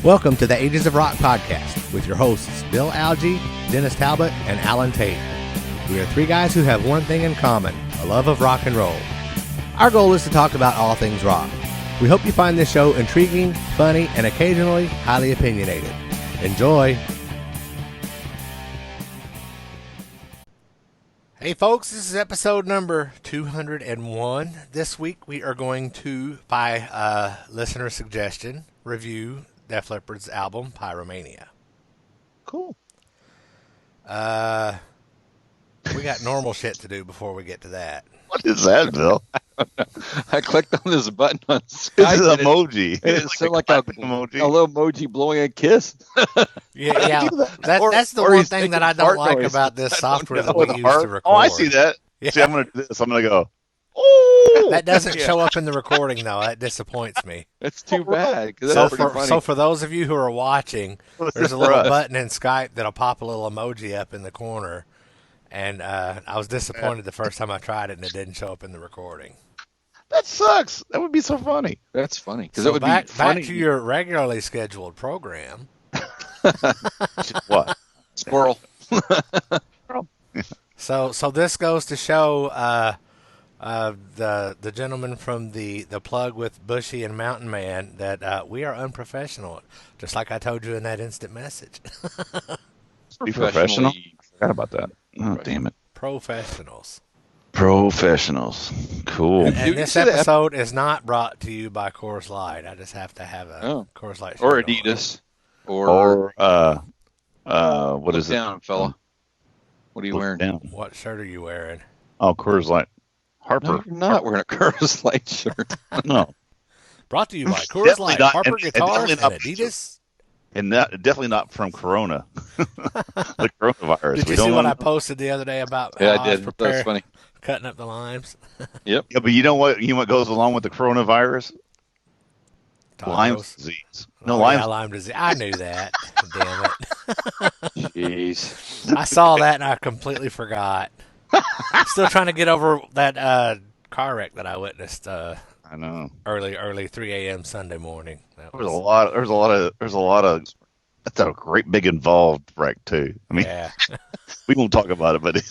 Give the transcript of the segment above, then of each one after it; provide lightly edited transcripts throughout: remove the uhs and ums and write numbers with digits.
Welcome to the Ages of Rock podcast with your hosts Bill Algie, Dennis Talbot, and Alan Tate. We are three guys who have one thing in common, a love of rock and roll. Our goal is to talk about all things rock. We hope you find this show intriguing, funny, and occasionally highly opinionated. Enjoy! Hey folks, this is episode number 201. This week we are going to, by listener suggestion, review Def Leppard's album, Pyromania. Cool. We got normal shit to do before we get to that. What is that, Bill? I clicked on this button on Skype. This is an emoji. It's like a little emoji blowing a kiss. Yeah. That's the one thing that I don't like about this software that we use to record. Oh, I see that. Yeah. See, I'm going to do this. I'm going to go, oh! That doesn't show up in the recording, though. That disappoints me. That's too bad. So for those of you who are watching, there's a little button in Skype that'll pop a little emoji up in the corner. And I was disappointed the first time I tried it, and it didn't show up in the recording. That sucks. That would be so funny. That's funny. Because So it would back be funny. to your regularly scheduled program. What? Squirrel. So this goes to show the gentleman from the plug with Bushy and Mountain Man that we are unprofessional, just like I told you in that instant message. Be professional? Forgot about that. Oh, damn it. Professionals. Cool. And this episode is not brought to you by Coors Light. I just have to have a Coors Light shirt Or on. Adidas. Or what is it? Down, fella. What are you wearing? Down. What shirt are you wearing? Oh, Coors Light. Harper. No, you're not wearing a Coors Light shirt. No. Brought to you by Coors Light, not, Harper and Guitars, and definitely Adidas. And definitely not from Corona. The coronavirus. Did you see what I posted the other day about how Yeah, I I was did. That was preparing, funny. cutting up the limes? Yep. Yeah, but you know what? You know what goes along with the coronavirus? Lyme Tacos. disease. Oh, yeah, Lyme disease. I knew that. Damn it. Jeez. I saw that and I completely forgot. I'm still trying to get over that car wreck that I witnessed I know. early 3 a.m. Sunday morning. There's a lot of. That's a great big involved wreck too. I mean, yeah. we won't talk about it, but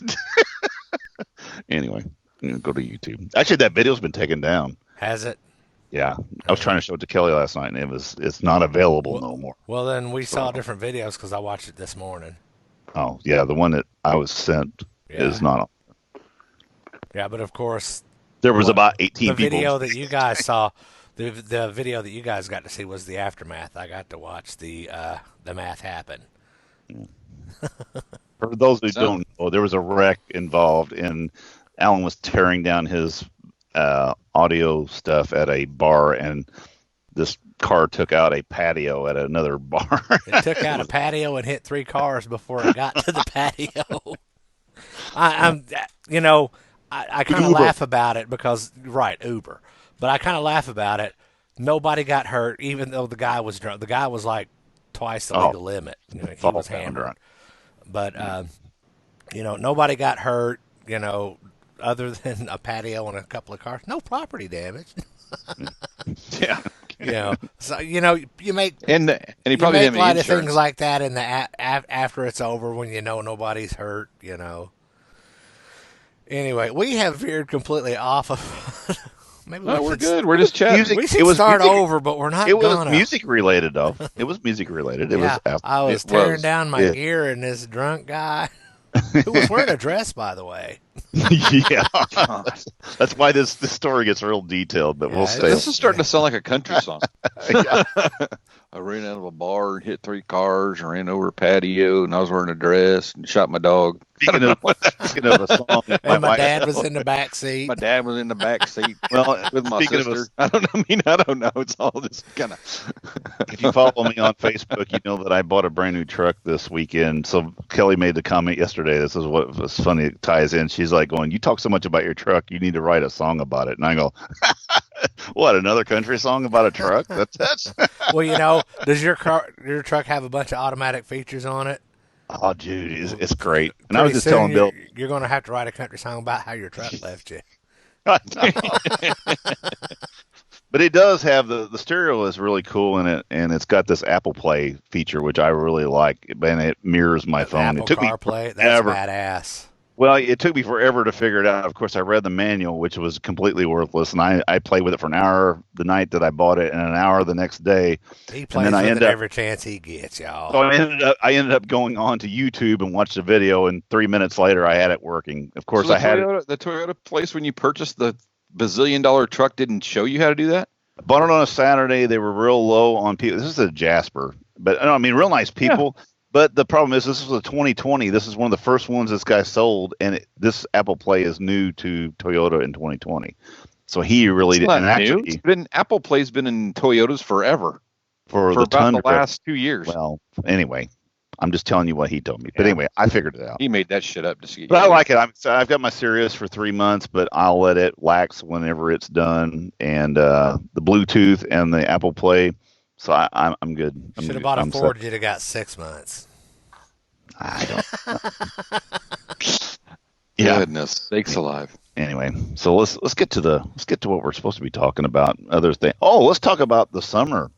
anyway, go to YouTube. Actually, that video's been taken down. Has it? Yeah, I was trying to show it to Kelly last night, and it's not available no more. Well, then we saw different videos because I watched it this morning. Oh yeah, the one that I was sent is not on. Yeah, but of course, there was about 18 the people. video that you guys saw. The video that you guys got to see was the aftermath. I got to watch the math happen. For those who don't know, there was a wreck involved, and Alan was tearing down his audio stuff at a bar, and this car took out a patio at another bar. It took out a patio and hit 3 cars before it got to the patio. I kind of laugh about it because, Uber. But I kind of laugh about it. Nobody got hurt, even though the guy was drunk. The guy was like twice the legal limit. He was hammered. But, nobody got hurt, other than a patio and a couple of cars. No property damage. Yeah. So, you make... And he probably make didn't a lot have of things insurance. like that in the after it's over when nobody's hurt, Anyway, we have veered completely off of... Maybe we're good. We're just chatting. We should start over, but we're not It was gonna. music related, though. It was music related. I was tearing down my gear, and this drunk guy, who was wearing a dress, by the way. Yeah. That's why this story gets real detailed, but we'll stay. This is starting to sound like a country song. I ran out of a bar and hit 3 cars and ran over a patio, and I was wearing a dress and shot my dog. Speaking of a song, and my dad was in the back seat. My dad was in the back seat. Well, with my speaking sister. of I don't know. It's all this kind of. If you follow me on Facebook, you know that I bought a brand new truck this weekend. So Kelly made the comment yesterday. This is what was funny. It ties in. She's like going, "You talk so much about your truck. You need to write a song about it." And I go, "What? Another country song about a truck? That's." Well, does your truck have a bunch of automatic features on it? Oh, dude, it's great. And I was Pretty just soon telling Bill, you're going to have to write a country song about how your truck left you. but it does have the stereo is really cool in it, and it's got this Apple Play feature, which I really like, and it mirrors my phone. Apple It took me CarPlay, that's forever. badass. Well, it took me forever to figure it out. Of course, I read the manual, which was completely worthless, and I played with it for an hour the night that I bought it, and an hour the next day. He And plays then I with ended it up every chance he gets, so y'all. I ended up going on to YouTube and watched the video, and 3 minutes later I had it working. Of course, So I had it. The Toyota place when you purchased the bazillion-dollar truck didn't show you how to do that? I bought it on a Saturday. They were real low on people. This is a Jasper, but no, I mean, real nice people. But the problem is, this was a 2020. This is one of the first ones this guy sold, and this Apple Play is new to Toyota in 2020. So he really It's did. And not new. actually, Apple Play's been in Toyotas forever for for the about Tundra, the last 2 years. well, anyway, I'm just telling you what he told me. But Yeah. anyway, I figured it out. He made that shit up to see. But I like it. I've got my Sirius for 3 months, but I'll let it lax whenever it's done. And the Bluetooth and the Apple Play, so I'm good. Should have bought a Ford. You'd have got 6 months. I don't. Yeah. Goodness sakes alive. Anyway, so let's get to what we're supposed to be talking about. Other thing. Oh, let's talk about the summer.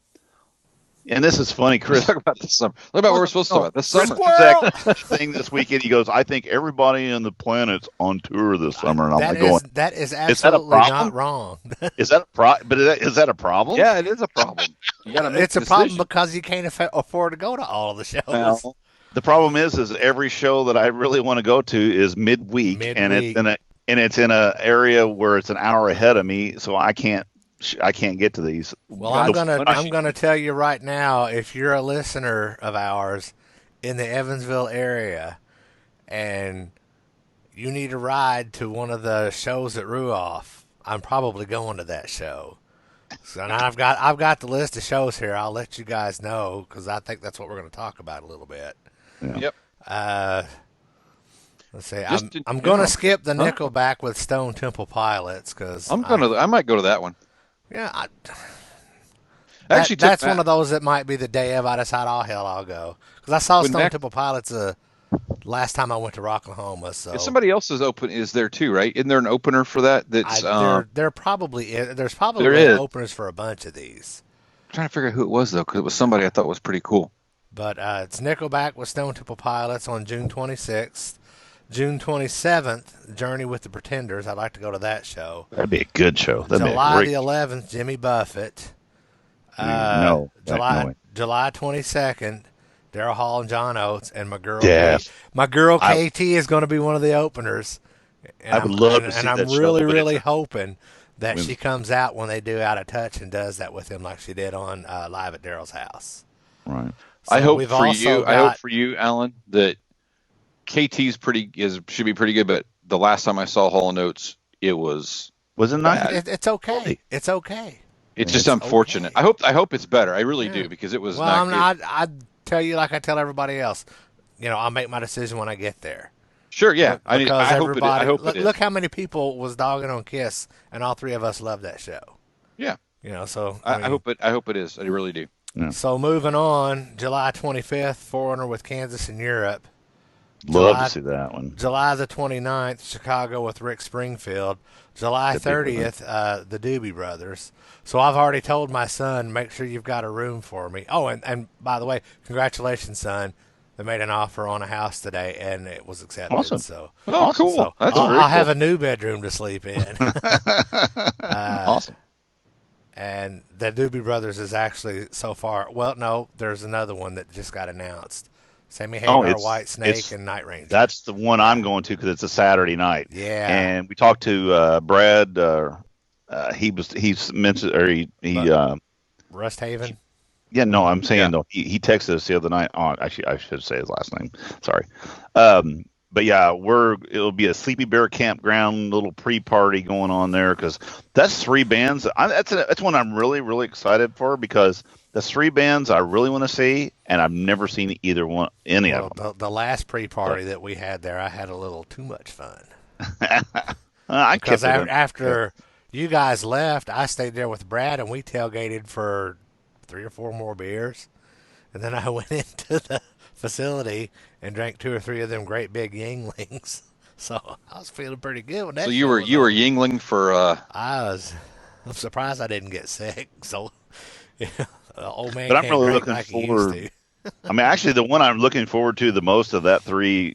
And this is funny, Let's Chris. talk about the summer. What about what we're supposed to talk about? The Chris summer. Cusack thing this weekend. He goes, "I think everybody on the planet's on tour this summer," and I'm like, "Going, That is that a absolutely problem? not wrong. is that a pro? But is that a problem?" Yeah, it is a problem. You got to make It's a problem because you can't afford to go to all of the shows. Well, the problem is every show that I really want to go to is midweek. And it's in a area where it's an hour ahead of me, so I can't get to these. Well, I'm gonna tell you right now, if you're a listener of ours in the Evansville area and you need a ride to one of the shows at Ruoff, I'm probably going to that show. So, and I've got the list of shows here. I'll let you guys know because I think that's what we're going to talk about a little bit. Yeah. Yep. Let's see. I'm going to skip the Nickelback with Stone Temple Pilots because I might go to that one. Yeah, Actually, that's one of those that might be the day of. I decide, oh hell, I'll go because I saw Stone Temple Pilots last time I went to Rocklahoma. So if somebody else's open is there too, right? Isn't there an opener for that? That's there probably is. There's probably openers for a bunch of these. I'm trying to figure out who it was though, because it was somebody I thought was pretty cool. But it's Nickelback with Stone Temple Pilots on June 26th. June 27th, Journey with the Pretenders. I'd like to go to that show. That'd be a good show. July the 11th, Jimmy Buffett. No. July 22nd, Daryl Hall and John Oates, and my girl. Yes. My girl KT is going to be one of the openers. And I would love to see and that I'm show, really, but really hoping that she comes out when they do Out of Touch and does that with him like she did on Live at Daryl's House. Right. So I hope for you, Alan, that KT's should be pretty good, but the last time I saw Hall and Oates, it was it not? It's okay. It's okay. It's just unfortunate. Okay. I hope it's better. I really do because it was. Well, I tell you like I tell everybody else. I'll make my decision when I get there. Sure, yeah. I hope it is. Look how many people was dogging on Kiss, and all three of us loved that show. Yeah. So I hope it is. I really do. Yeah. So moving on, July 25th, Foreigner with Kansas in Europe. Love to see that one. July the 29th, Chicago with Rick Springfield. July 30th, the Doobie Brothers. So I've already told my son, make sure you've got a room for me. Oh, and by the way, congratulations, son. They made an offer on a house today, and it was accepted. Awesome. So, cool. So That's I'll have a new bedroom to sleep in. Awesome. And the Doobie Brothers is actually so far. Well, no, there's another one that just got announced. Sammy Hagar, White Snake, and Night Ranger. That's the one I'm going to because it's a Saturday night. Yeah. And we talked to Brad. He's mentioned or he Rust Haven. Yeah, no, I'm saying though he texted us the other night. Oh, actually, I should say his last name. Sorry. But yeah, it'll be a Sleepy Bear campground little pre-party going on there because that's three bands. That's one I'm really, really excited for because that's three bands I really want to see, and I've never seen any of them. The last pre-party that we had there, I had a little too much fun. Because after you guys left, I stayed there with Brad, and we tailgated for 3 or 4 more beers, and then I went into the facility and drank 2 or 3 of them great big Yinglings. So I was feeling pretty good when that. So show you were was you were on. Yingling for I'm surprised I didn't get sick. So the old man But I'm can't really drink looking like he used forward. to. I mean, actually, the one I'm looking forward to the most of that three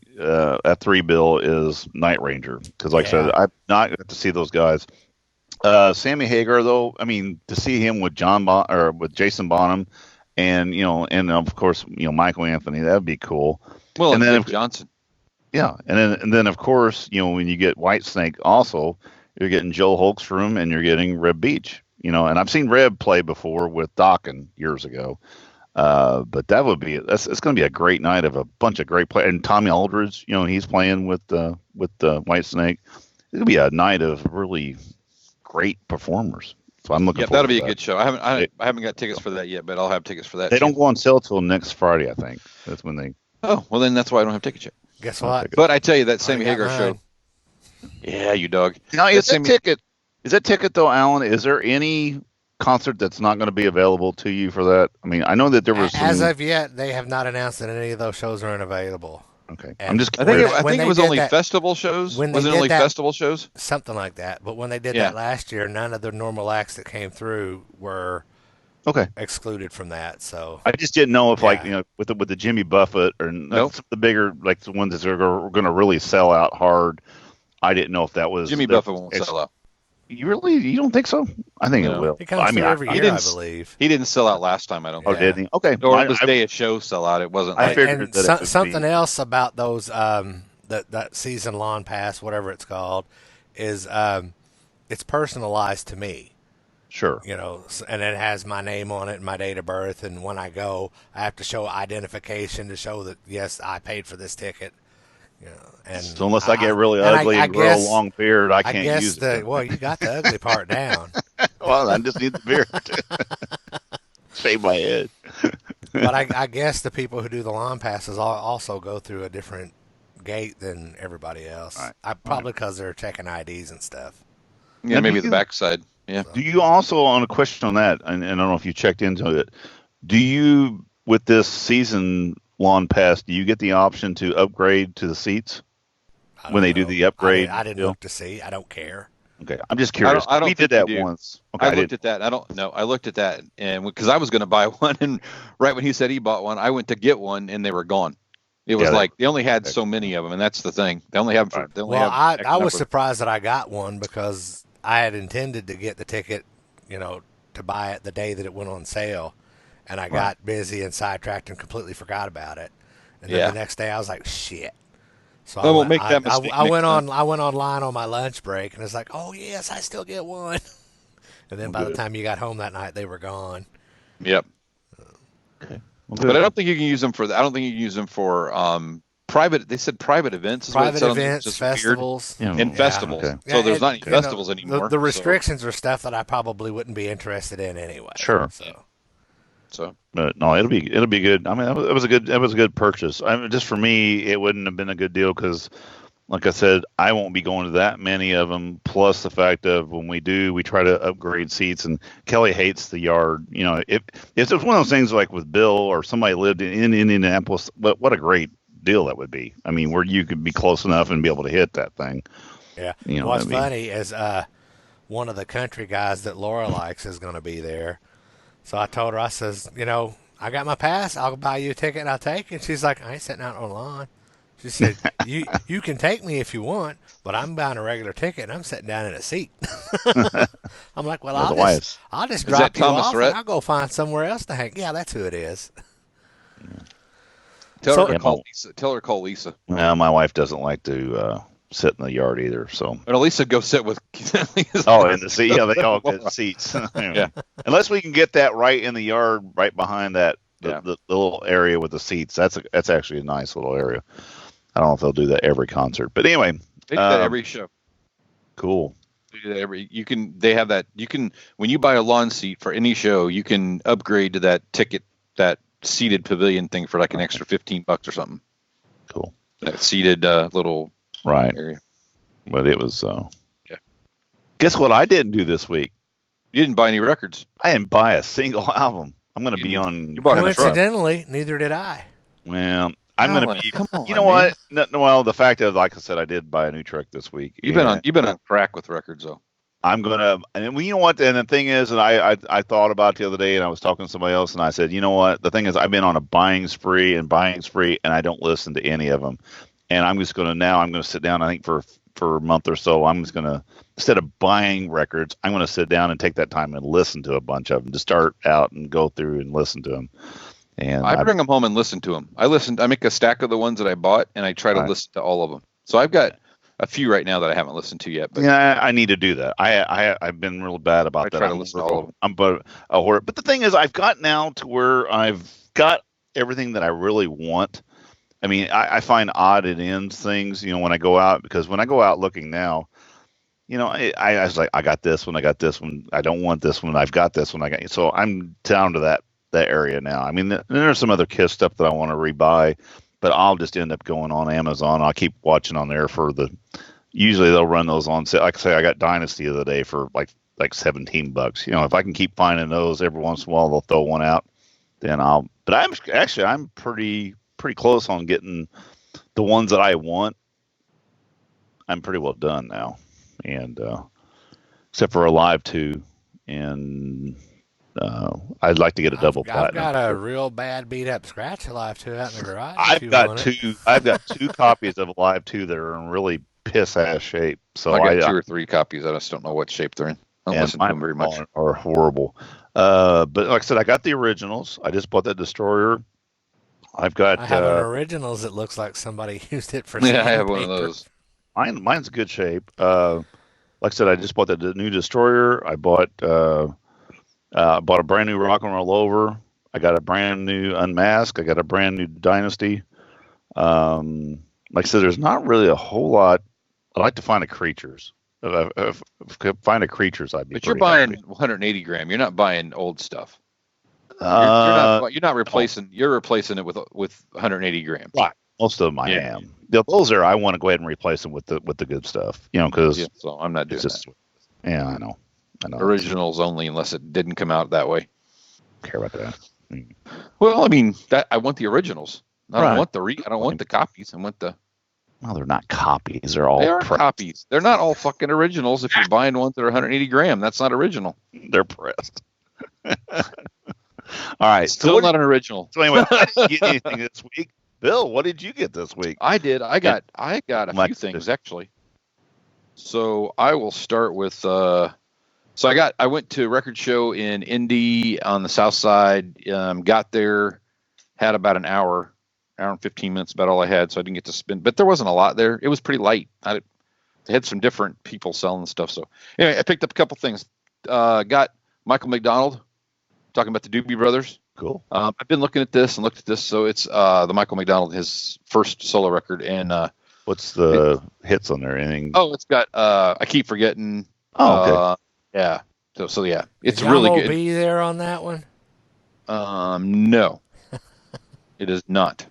bill is Night Ranger because, like I Yeah. said, I've not got to see those guys. Sammy Hagar, though, I mean, to see him with or with Jason Bonham, and and of course, Michael Anthony, that'd be cool. well, And and then, Vic Johnson. yeah, and then of course, when you get Whitesnake, also you're getting Joe Holkstrom and you're getting Reb Beach. And I've seen Reb play before with Dokken years ago. But it's going to be a great night of a bunch of great players. And Tommy Aldridge, he's playing with the Whitesnake. It'll be a night of really great performers. So I'm looking Yep, forward that'll to be a that. good show. I haven't got tickets for that yet, but I'll have tickets for that. They too. don't go on sale till next Friday, I think. That's when they. Oh, well then that's why I don't have tickets yet. Guess I'll what? take it. But I tell you that Already Sammy got Hagar mine. show. Yeah, you dog. Now, That Sammy- is that ticket though, Alan? Is there any concert that's not going to be available to you for that? I mean, I know that there was some. As of yet, they have not announced that any of those shows are unavailable. Okay, And I'm just I think curious. it, I When think they it was did only that- festival shows. when they Was it did only that- festival shows? Something like that. But when they did Yeah. that last year, none of the normal acts that came through were Okay, excluded from that. So I just didn't know if Yeah. with the Jimmy Buffett or Nope. some of the bigger like the ones that are going to really sell out hard. I didn't know if that was Jimmy that- Buffett won't sell out. You don't think so? I think it No. will. he comes I mean, through every I year, I didn't- believe. He didn't sell out last time, I don't Oh, think. Yeah. did he? Okay. Or Well, this day of show sell out. It wasn't I like figured And that it would something be- else about those that season lawn pass, whatever it's called, is it's personalized to me. Sure. And it has my name on it and my date of birth. And when I go, I have to show identification to show that yes, I paid for this ticket. And So unless I get really and ugly I and grow a guess- long beard, I I can't guess use it. well, you got the ugly part down, Well, I just need the beard. Shave my head. but I guess the people who do the lawn passes also go through a different gate than everybody else. Right. Probably because they're checking IDs and stuff. yeah, Now, maybe do the you- backside. Yeah. Do you also, on a question on that, and I don't know if you checked into it, do you, with this season lawn pass, do you get the option to upgrade to the seats? I don't When they do know. the upgrade I didn't deal? look to see. I don't care. Okay, I'm just curious. I don't We think did that you do. once. Okay, I looked didn't. at that. I don't know. I looked at that, and because I was going to buy one, and right when he said he bought one, I went to get one, and they were gone. It was Yeah, like they only had so many of them, and that's the thing. They only have. Right. They only Well, have X I was number. surprised that I got one because I had intended to get the ticket, to buy it the day that it went on sale, and I got busy and sidetracked and completely forgot about it. And then Yeah. the next day I was like, shit. So I won't make that I mistake went next time. I went online on my lunch break and it's like, oh yes, I still get one. And then by the good. time you got home that night, they were gone. Yep. Well, But I don't think you can use them for. I don't think you can use them for private. They said private events. Is what it Private sounds events, just weird. festivals. Yeah. And Yeah, festivals. okay. So there's not any you know, festivals anymore. The restrictions are stuff that I probably wouldn't be interested in anyway. Sure. So But no, it'll be good. I mean, it was a good purchase. I mean, just for me, it wouldn't have been a good deal because, like I said, I won't be going to that many of them. Plus the fact of when we do, we try to upgrade seats, and Kelly hates the yard. If it's one of those things like with Bill or somebody lived in Indianapolis, what a great deal that would be. I mean, where you could be close enough and be able to hit that thing. Yeah. You know What's what I mean? funny is one of the country guys that Laura likes is going to be there. So I told her, I says, I got my pass. I'll buy you a ticket and I'll take it. She's like, I ain't sitting out on the lawn. She said, you can take me if you want, but I'm buying a regular ticket and I'm sitting down in a seat. I'm like, well, I'll just Is drop that you Thomas off Rhett? and I'll go find somewhere else to hang. Yeah, that's who it is. tell So- her to call Lisa. Tell her to call Lisa. Well, my wife doesn't like to sit in the yard either. So. But Lisa go sit with. Oh, in the seat. Yeah, they all get seats. Yeah. Unless we can get that right in the yard, right behind that the little area with the seats. That's actually a nice little area. I don't know if they'll do that every concert, but anyway, They do that every show. cool. They do that every. You can. They have that. You can. When you buy a lawn seat for any show, you can upgrade to that ticket, that seated pavilion thing for like an extra $15 or something. Cool. That seated little Right. area. But it was. Yeah. Guess what I didn't do this week? You didn't buy any records. I didn't buy a single album. I'm going to be on. You bought a truck. Coincidentally, neither did I. Well, I'm going to Alan, be. come on, You know man. what? No, well, the fact is, like I said, I did buy a new truck this week. You've been on crack with records though. I'm gonna, and you know what? And the thing is, and I thought about it the other day, and I was talking to somebody else, and I said, you know what? The thing is, I've been on a buying spree, and I don't listen to any of them. And I'm just gonna sit down. I think for a month or so, I'm just gonna, instead of buying records, I'm gonna sit down and take that time and listen to a bunch of them, to start out and go through and listen to them. And I bring them home and listen to them. I make a stack of the ones that I bought, and I try to listen to all of them. So I've got a few right now that I haven't listened to yet. But yeah, I need to do that. I've been real bad about that. I try to listen to all of them. But the thing is, I've got now to where I've got everything that I really want. I mean, I find odd and ends things, when I go out, because when I go out looking now, I was like, I got this one, I don't want this one, I've got this one, so I'm down to that area now. I mean, there's some other KISS stuff that I want to rebuy, but I'll just end up going on Amazon. I'll keep watching on there usually they'll run those on sale. Like I say, I got Dynasty the other day for like $17. If I can keep finding those every once in a while, they'll throw one out, then but I'm pretty close on getting the ones that I want. I'm pretty well done now. And, except for a Live 2, and, I'd like to get a double platinum. I've got a real bad beat up Scratch Alive 2 out in the garage. I've got two copies of Live 2 that are in really piss ass shape. So I got 2 or 3 copies. I just don't know what shape they're in. I don't listen to them very much. Are horrible. But like I said, I got the originals. I just bought that Destroyer. I have an originals that looks like somebody used it for. Yeah, I have one of those. Mine's in good shape. Like I said, I just bought the new Destroyer. I bought a brand new Rock and Roll Over. I got a brand new Unmask. I got a brand new Dynasty. Like I said, there's not really a whole lot. I like to find the creatures. If I could find the creatures, I'd be. But you're buying 180 gram. You're not buying old stuff. You're not replacing. No. You're replacing it with 180 grams. Right. Most of them I am. Those I want to go ahead and replace them with the good stuff. Because so I'm not doing that. Yeah, I know. Originals only, unless it didn't come out that way. Care about that. Well, I mean, I want the originals. I don't want I don't want the copies. I want the. Well, they're not copies. They are copies. They're not all fucking originals. If you're buying ones that are 180 gram, that's not original. They're pressed. All right. Still not an original. So anyway, I didn't get anything this week. Bill, what did you get this week? I did. I got a few things actually. So I will start with. I went to a record show in Indy on the South Side. Got there, had about an hour and 15 minutes, about all I had. So I didn't get to spin, but there wasn't a lot there. It was pretty light. They had some different people selling stuff. So anyway, I picked up a couple things. Got Michael McDonald talking about the Doobie Brothers. Cool. I've been looking at this. So it's the Michael McDonald, his first solo record. And what's the hits on there? Anything? Oh, it's got I Keep Forgetting. Oh, okay. Yeah. So yeah, it's Is really Yamo good. Be there on that one? No, it is not.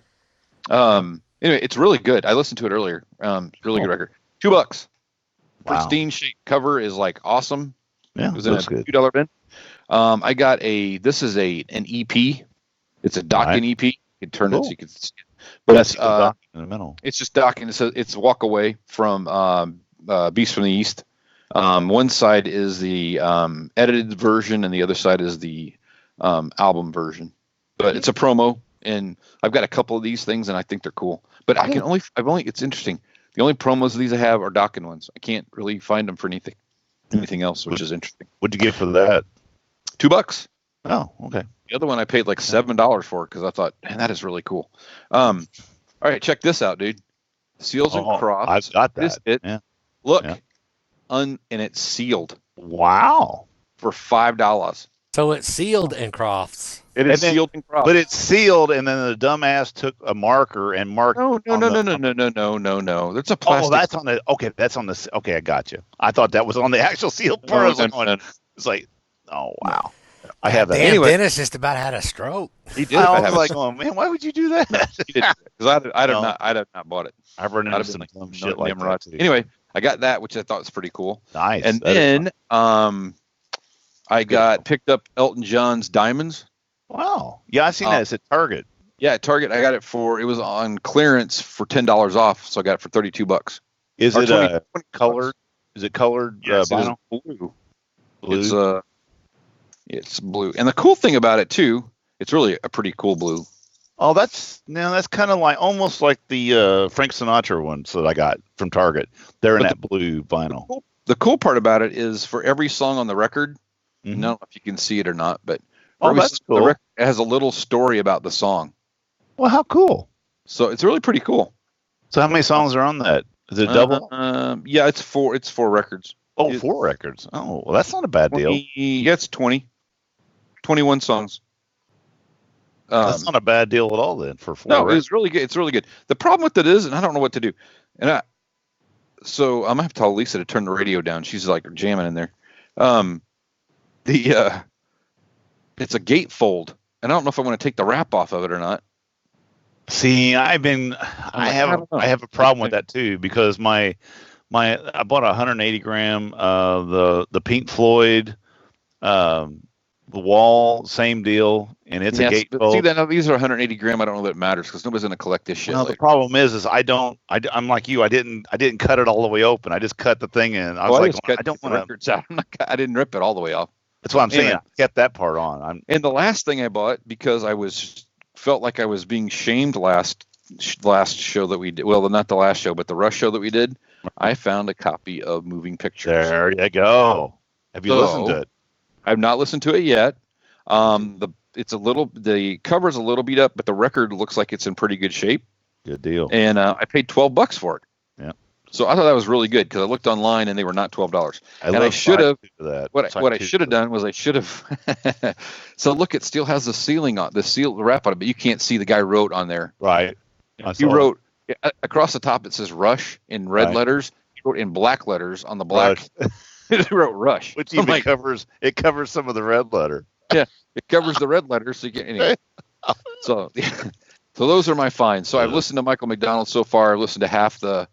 Anyway, it's really good. I listened to it earlier. Really good record. $2. Wow. Pristine shape cover is like awesome. Yeah, it was in a $2 bin. I got this is an EP. It's a docking EP. You can turn it so you can see it. But it's in the middle. It's just docking. It's Walk Away from Beast from the East. One side is the edited version, and the other side is the album version. But it's a promo, and I've got a couple of these things, and I think they're cool. But it's interesting. The only promos of these I have are docking ones. I can't really find them for anything else, which is interesting. What'd you get for that? $2. Oh, okay. The other one I paid like $7 for because I thought, man, that is really cool. All right, check this out, dude. Seals and Crofts. I've got that. Yeah. Look, and it's sealed. Wow. For $5. So it's sealed in Crofts. It is sealed in Crofts. But it's sealed, and then the dumbass took a marker and marked. No. There's a plastic. Oh, that's on the. Okay, that's on the. Okay, I got you. I thought that was on the actual sealed part. No. It's like, oh wow. I have that. Damn, anyway, Dennis just about had a stroke. He did. I was like, oh man, why would you do that? He did because I'd have not bought it. I've run into some dumb shit like that too. Anyway, I got that, which I thought was pretty cool. Nice. And then I picked up Elton John's Diamonds. Wow. Yeah, I've seen that. It's at Target. Yeah, at Target, I got it it was on clearance for $10 off, so I got it for $32. Is it 20 colored? Is it colored vinyl? Blue. It's blue. And the cool thing about it too, it's really a pretty cool blue. Oh, that's kind of like almost like the Frank Sinatra ones that I got from Target. They're in that blue vinyl. The cool part about it is for every song on the record, I don't know if you can see it or not, but that's cool. The record, it has a little story about the song. Well, how cool! So it's really pretty cool. So how many songs are on that? Is it double? Yeah, it's 4 records. Oh, 4 records. Oh, well, that's not a bad deal. Yeah, it's 21 songs. That's not a bad deal at all then for 4. No, it's really good. It's really good. The problem with it is, and I don't know what to do. So I'm gonna have to tell Lisa to turn the radio down. She's like jamming in there. It's a gatefold, and I don't know if I want to take the wrap off of it or not. See, I have a problem with that too, because I bought a 180 gram the Pink Floyd the wall, same deal, and it's a gatefold. See that now, these are 180 gram. I don't know that it matters because nobody's gonna collect this shit. Well, the problem is I'm like you. I didn't cut it all the way open. I just cut the thing in. I don't want to. I didn't rip it all the way off. That's what I'm saying. I kept that part on. And the last thing I bought, because I felt like I was being shamed last show that we did. Well, not the last show, but the Rush show that we did. I found a copy of Moving Pictures. There you go. Have you listened to it? I've not listened to it yet. The cover's a little beat up, but the record looks like it's in pretty good shape. Good deal. And I paid $12 for it. Yeah. So I thought that was really good because I looked online and they were not $12. I should have. What I should have done was I should have. So look, it still has the wrap on it, but you can't see the guy wrote on there. Right. He wrote across the top. It says Rush in red letters. He wrote in black letters on the black. He wrote Rush, which even covers some of the red letter. Yeah, it covers the red letter. So anyway. So those are my finds. So I've listened to Michael McDonald so far. I've listened to half the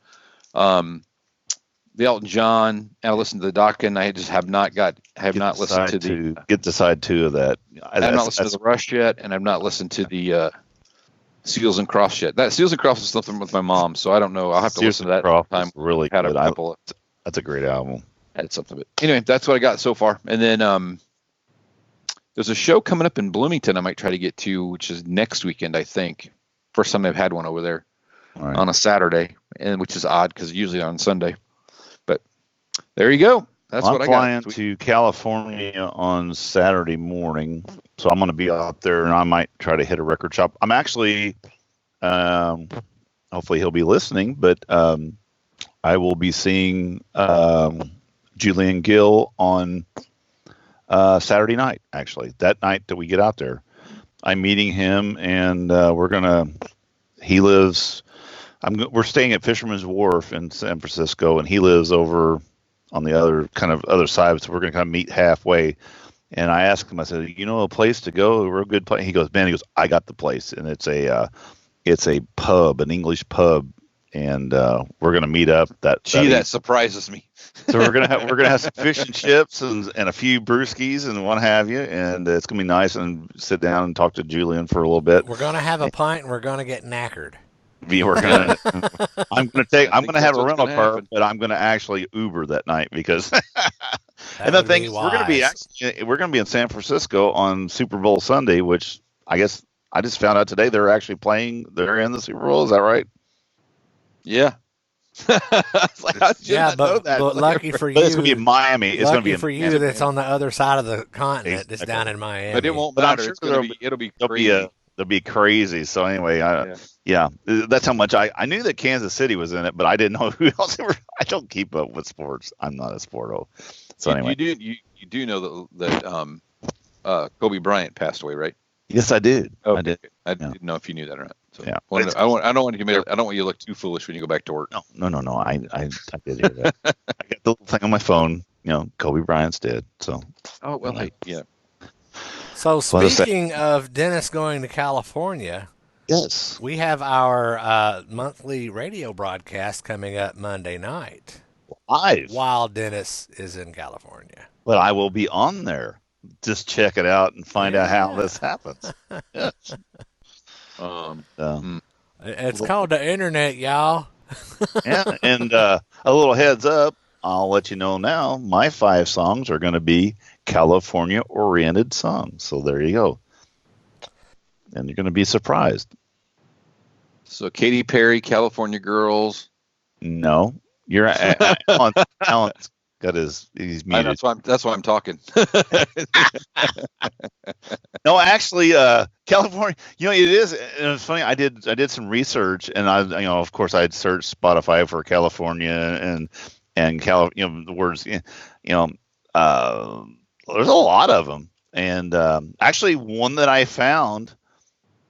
Elton John. And I listened to the Dokken. I just have not listened to get to side 2 of that. I've not listened to the Rush yet, and I've not listened to the Seals and Crofts yet. That Seals and Crofts is something with my mom, so I don't know. I'll have to listen to that time. Really had good. A couple. That's a great album. Had something. But anyway, that's what I got so far. And then there's a show coming up in Bloomington I might try to get to, which is next weekend, I think. First time I've had one over there on a Saturday, and which is odd because usually on Sunday. But there you go. That's what I got. I'm flying to California on Saturday morning, so I'm going to be out there, and I might try to hit a record shop. I'm actually, hopefully he'll be listening, but I will be seeing Julian Gill on Saturday night, actually. That night that we get out there. I'm meeting him, and we're staying at Fisherman's Wharf in San Francisco, and he lives over on the other side, so we're going to kind of meet halfway. And I asked him, I said, a place to go, a real good place? He goes, I got the place, and it's a pub, an English pub, and we're going to meet up. That surprises me. So we're gonna have some fish and chips and a few brewskis and what have you, and it's gonna be nice and sit down and talk to Julian for a little bit. We're gonna have a pint and we're gonna get knackered. I'm gonna have a rental car, but I'm gonna actually Uber that night because. And the thing is, we're gonna be in San Francisco on Super Bowl Sunday, which I guess I just found out today they're actually playing. They're in the Super Bowl. Is that right? Yeah. But lucky for you, but it's gonna be in Miami. It's gonna be for you. That's on the other side of the continent. It's down in Miami. But it won't matter. It'll be crazy. They'll be crazy. So anyway, that's how much I knew that Kansas City was in it, but I didn't know who else. I don't keep up with sports. I'm not a sporto. So anyway, you do know that Kobe Bryant passed away, right? Yes, I did. Okay. I didn't know if you knew that or not. So yeah. I don't want you to look too foolish when you go back to work. No. I did hear that. I got the little thing on my phone. Kobe Bryant's dead. So. Oh well, yeah. So speaking of Dennis going to California, yes, we have our monthly radio broadcast coming up Monday night. Live. While Dennis is in California. Well, I will be on there. Just check it out and find out how this happens. Yes. It's called the internet, y'all. Yeah, and a little heads up, I'll let you know now. My 5 songs are going to be California-oriented songs. So there you go, and you're going to be surprised. So Katy Perry, California Girls. No, you're Alan's got he's muted. That's why I'm talking. No, actually, California. You know, it is. And it's funny. I did some research, and of course, I'd searched Spotify for California and the words. There's a lot of them, and actually, one that I found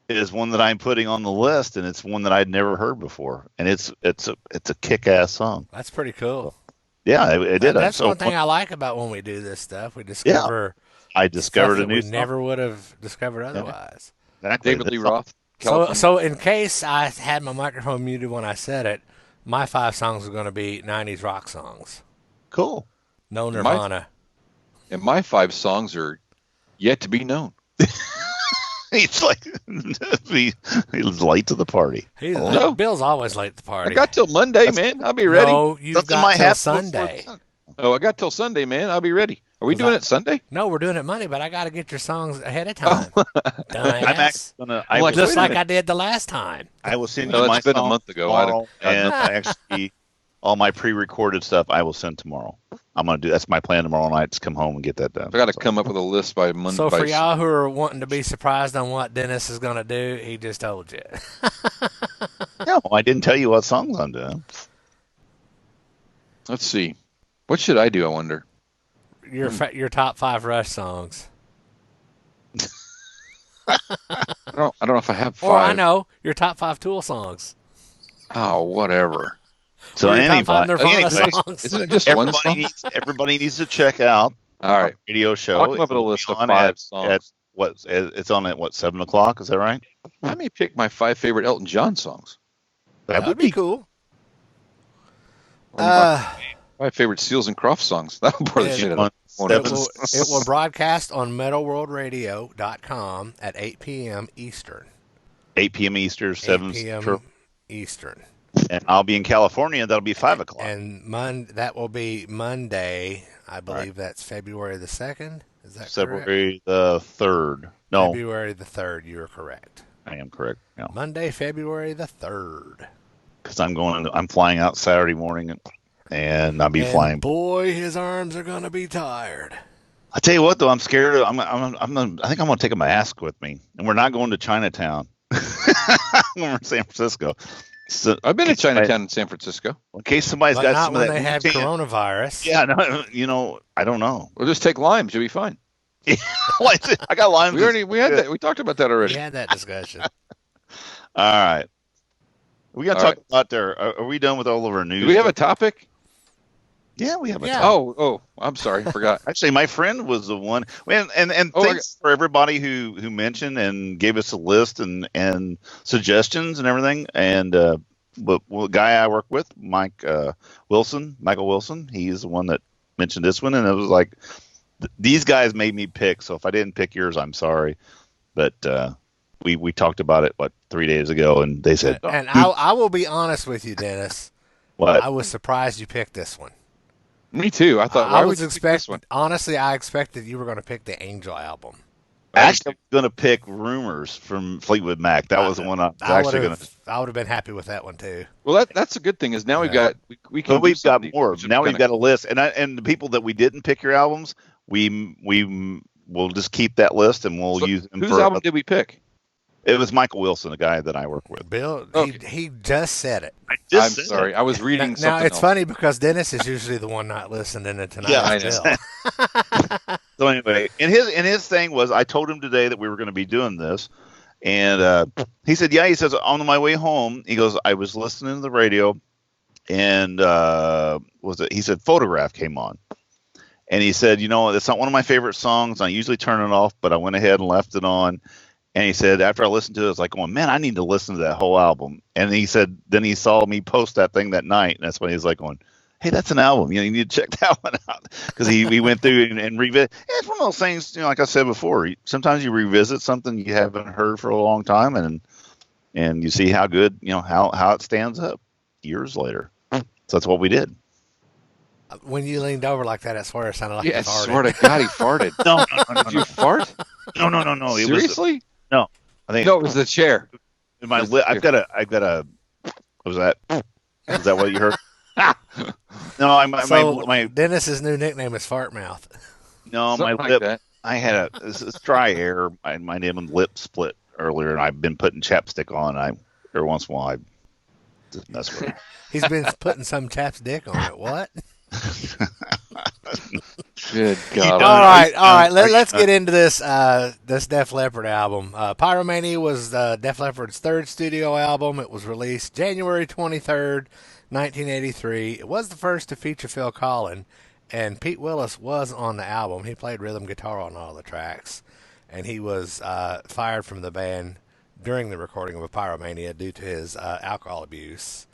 is one that I'm putting on the list, and it's one that I'd never heard before, and it's a kick-ass song. That's pretty cool. Yeah, it did. That's one thing I like about when we do this stuff. We discover. Yeah. I discovered a new we song. Never would have discovered otherwise. Exactly. David Lee Roth. So in case I had my microphone muted when I said it, my 5 songs are going to be 90s rock songs. Cool. No Nirvana. And my 5 songs are yet to be known. He's like, he's late to the party. Bill's always late to the party. I got till Monday, man. I'll be ready. No, you've got till Sunday. Oh, I got till Sunday, man. I'll be ready. Are we doing it Sunday? No, we're doing it Monday, but I got to get your songs ahead of time. Just like I did the last time. I will send you my song a month ago. Tomorrow, and actually, all my pre-recorded stuff I will send tomorrow. I'm gonna do. That's my plan tomorrow night. To come home and get that done. I got to come up with a list by Monday. So for y'all who are wanting to be surprised on what Dennis is gonna do, he just told you. No, I didn't tell you what songs I'm doing. Let's see. What should I do? I wonder. Your top 5 Rush songs. I don't know if I have 5. Or I know your top 5 Tool songs. Oh, whatever. So songs. Isn't it just one song? Everybody needs to check out our radio show. I'll come up with a list of 5 songs. It's on at 7:00? Is that right? Let me pick my 5 favorite Elton John songs. That would be cool. My favorite Seals and Crofts songs. That would bore the shit out of It will broadcast on metalworldradio.com at 8 p.m. Eastern. 8 p.m. Eastern, 7 p.m. Eastern. And I'll be in California. That'll be 5 o'clock. And that will be Monday. I believe that's February the 2nd. Is that February the 3rd. No. February the 3rd. You're correct. I am correct. No. Monday, February the 3rd. Because I'm flying out Saturday morning. And I'll be flying. Boy, his arms are gonna be tired. I tell you what, though, I'm scared. I think I'm gonna take a mask with me, and we're not going to Chinatown. We're in San Francisco. So, I've been to Chinatown in San Francisco. In case somebody's got some of that. Not when they have coronavirus. Yeah, no, I don't know. We'll just take limes. You'll be fine. I got limes. We had that. We talked about that already. We had that discussion. All right. We got to talk about there. Are we done with all of our news? Do we have a topic? Yeah, we have a topic. Oh, I'm sorry. I forgot. Actually, my friend was the one. And thanks for everybody who mentioned and gave us a list and suggestions and everything. And but the guy I work with, Michael Wilson, he's the one that mentioned this one. And it was like, these guys made me pick. So if I didn't pick yours, I'm sorry. But we talked about it, 3 days ago, and they said. And I will be honest with you, Dennis. What? I was surprised you picked this one. Me too. I thought. Honestly, I expected you were going to pick the Angel album. Actually, I'm going to pick Rumors from Fleetwood Mac. That was the one I was actually going to. I would have been happy with that one too. Well, that's a good thing. Is now we've got we can. But we've got more. Now we've got a list, and the people that we didn't pick your albums, we'll just keep that list and we'll use them. Whose album did we pick? It was Michael Wilson, a guy that I work with. Bill, he just said it. I'm sorry. I was reading something Now, it's else. funny because Dennis is usually the one not listening to tonight. Yeah, I know. So anyway, and his thing was, I told him today that we were going to be doing this. And he said, he says, on my way home, he goes, I was listening to the radio. And he said, Photograph came on. And he said, it's not one of my favorite songs. I usually turn it off, but I went ahead and left it on. And he said, after I listened to it, I was like, oh, man, I need to listen to that whole album. And he said, then he saw me post that thing that night. And that's when he was like going, hey, that's an album. You need to check that one out. Because he went through and revisit. It's one of those things, like I said before, sometimes you revisit something you haven't heard for a long time. And and you see how good, how it stands up years later. So that's what we did. When you leaned over like that, I swear it sounded like Yeah, you I farted. swear to God, he farted. No. Did you fart? No. Seriously? No. I think No, it was the chair. my lip. I've got a. Was that? Is that what you heard? No, my Dennis's new nickname is Fart Mouth. no, my Something lip. like that. I had it's dry air. My name and lip split earlier, and I've been putting chapstick on. Every once in a while I just mess with it. He's been putting some chap's dick on it. What? Good God. All right. Let's get into this Def Leppard album. Pyromania was Def Leppard's third studio album. It was released January 23rd, 1983. It was the first to feature Phil Collins, and Pete Willis was on the album. He played rhythm guitar on all the tracks, and he was fired from the band during the recording of Pyromania due to his alcohol abuse.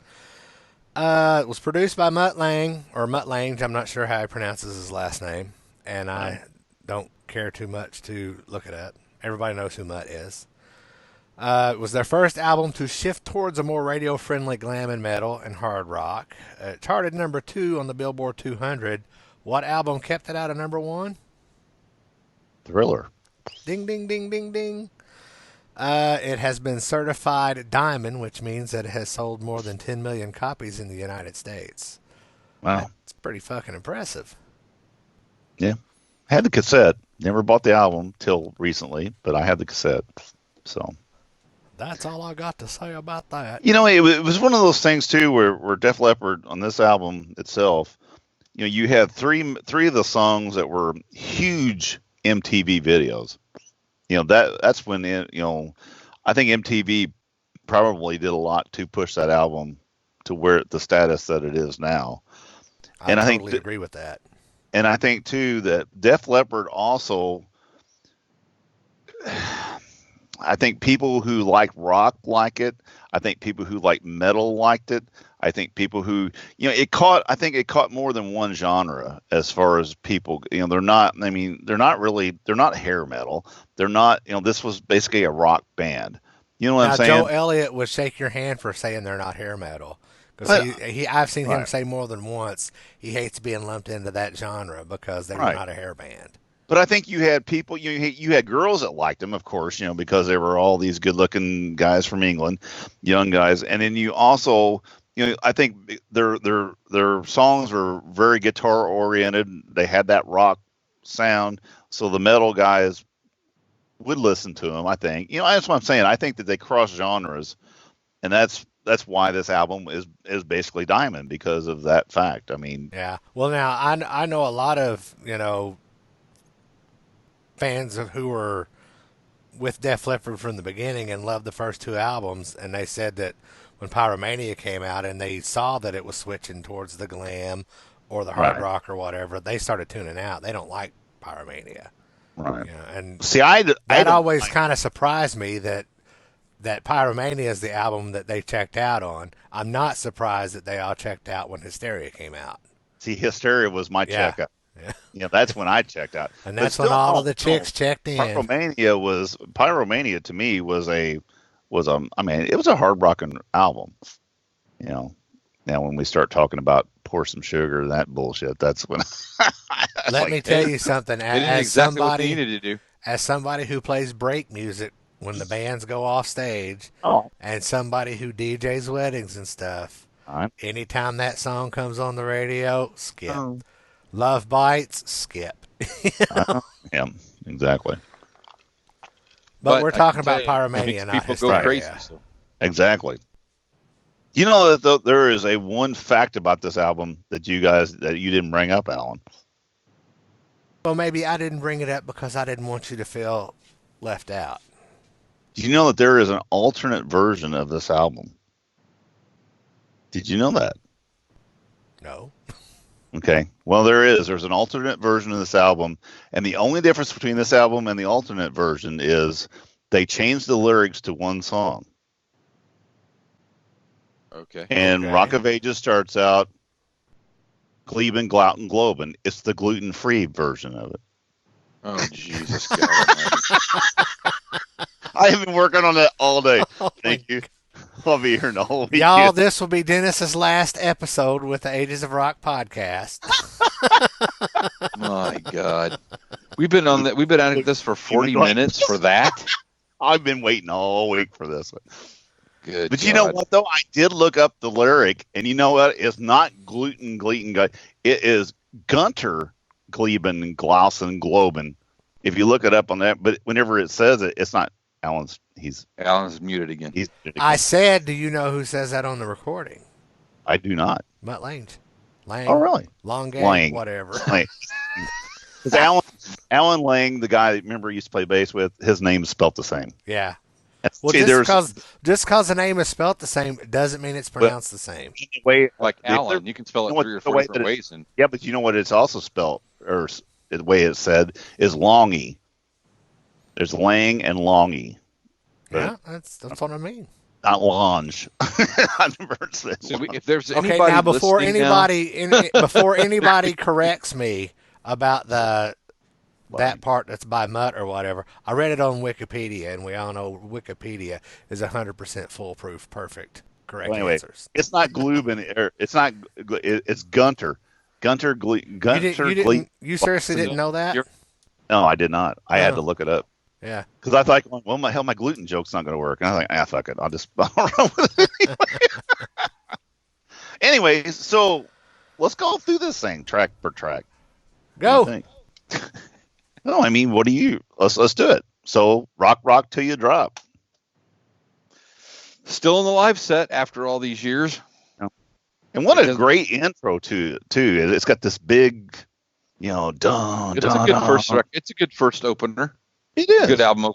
It was produced by Mutt Lange. I'm not sure how he pronounces his last name, and I don't care too much to look it up. Everybody knows who Mutt is. It was their first album to shift towards a more radio-friendly glam and metal and hard rock. It charted number 2 on the Billboard 200. What album kept it out of number 1? Thriller. Ding, ding, ding, ding, ding. It has been certified diamond, which means that it has sold more than 10 million copies in the United States. Wow. It's pretty fucking impressive. Yeah. I had the cassette. Never bought the album till recently, but I had the cassette. So that's all I got to say about that. It was one of those things too where Def Leppard on this album itself, you had three of the songs that were huge MTV videos. That's when I think MTV probably did a lot to push that album to where the status that it is now. I totally agree with that. And I think too that Def Leppard also, I think people who like rock like it. I think people who like metal liked it. I think people who, it caught more than one genre as far as people, they're not hair metal. They're not, this was basically a rock band. You know what I'm saying? Joe Elliott would shake your hand for saying they're not hair metal. Because I've seen him say more than once he hates being lumped into that genre because they were not a hair band. But I think you had people, you had girls that liked them, of course, because they were all these good-looking guys from England, young guys, and then you also, I think their songs were very guitar-oriented. They had that rock sound, so the metal guys would listen to them. I think, that's what I'm saying. I think that they cross genres, and that's why this album is basically diamond because of that fact. I mean, yeah. Well, now I know a lot of fans who were with Def Leppard from the beginning and loved the first 2 albums, and they said that when Pyromania came out and they saw that it was switching towards the glam or the hard rock or whatever, they started tuning out. They don't like Pyromania. Right. And see, that always kind of surprised me that Pyromania is the album that they checked out on. I'm not surprised that they all checked out when Hysteria came out. See, Hysteria was my checkout. Yeah. That's when I checked out. And that's when all of the chicks checked in. Pyromania to me was it was a hard rocking album. Now when we start talking about pour some sugar and that bullshit, that's when Let me tell you something. As somebody needed to do. As somebody who plays break music when the bands go off stage, and somebody who DJs weddings and stuff, anytime that song comes on the radio, skip. Love Bites, skip. Yeah, exactly. But we're talking about Pyromania, not people go crazy. So. Exactly. That there is a one fact about this album that you didn't bring up, Alan. Well, maybe I didn't bring it up because I didn't want you to feel left out. Do you know that there is an alternate version of this album? Did you know that? No. Okay. Well, there is. There's an alternate version of this album, and the only difference between this album and the alternate version is they changed the lyrics to one song. Okay. And Rock of Ages starts out, Gleben, Glouten, Globen. It's the gluten-free version of it. Oh, Jesus God. I have been working on that all day. Oh Thank you. I'll be here the whole weekend. Y'all, this will be Dennis's last episode with the Ages of Rock podcast. My God, we've been on that. We've been at this for 40 minutes for that. I've been waiting all week for this one. Good. But God. you know what, though? I did look up the lyric, and you know what? It's not gluten, gleeten, it is Gunter, Gleben, Glausen, Globen. If you look it up on that, but whenever it says it, it's not Alan's. Alan's muted again. He's muted again. I said, do you know who says that on the recording? I do not. Mutt Lange. Lang. Oh, really? Long game, Lang. whatever. Because Alan Lang, the guy that remember used to play bass with, his name is spelt the same. Yeah. Well, Well, just because the name is spelt the same doesn't mean it's pronounced the same. Like Alan, you can spell it 3 or 4 different ways. Yeah, but you know what it's also spelled, or the way it's said, is Longy. There's Lang and Longy. Yeah, that's what I mean. Not Lange. I never said if there's Okay, anybody now before listening before anybody corrects me about that part that's by Mutt or whatever, I read it on Wikipedia, and we all know Wikipedia is 100% foolproof, perfect, correct answers. It's not Gluben. It's not. It's Gunter. Gunter. You seriously didn't know that? No, I did not. I had to look it up. Yeah. Because I thought, well, my gluten joke's not going to work. And I was like, fuck it. I'll run with it anyway. Anyways, so let's go through this thing track per track. Go. No, I mean, what do you? Let's do it. So rock till you drop. Still in the live set after all these years. And what a great intro too. It's got this big, dun. It's a good first. It's a good first opener. It is good album.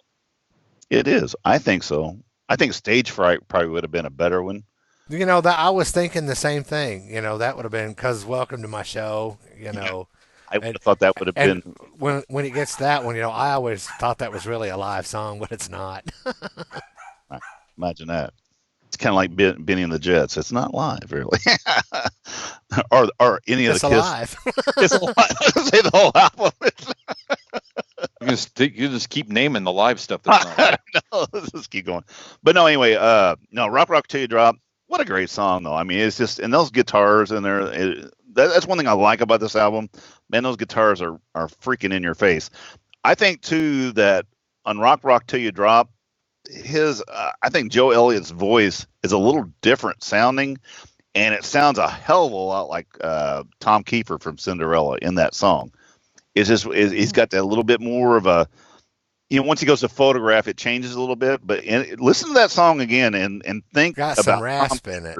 It is. I think so. I think Stage Fright probably would have been a better one. That I was thinking the same thing. That would have been because Welcome to My Show. I would have thought that would have been. When it gets to that one, I always thought that was really a live song, but it's not. Imagine that. It's kind of like Benny and the Jets. It's not live, really. or any of the Kiss. Alive. It's alive. Say the whole album. You just keep naming the live stuff. That's not no, let's just keep going. But no, anyway, Rock Till You Drop. What a great song, though. I mean, it's just, and those guitars in there. That's one thing I like about this album. Man, those guitars are freaking in your face. I think too that on Rock Till You Drop, I think Joe Elliott's voice is a little different sounding, and it sounds a hell of a lot like Tom Kiefer from Cinderella in that song. It's just he's got that little bit more of a, once he goes to Photograph, it changes a little bit. But listen to that song again and think got about some rasp in it.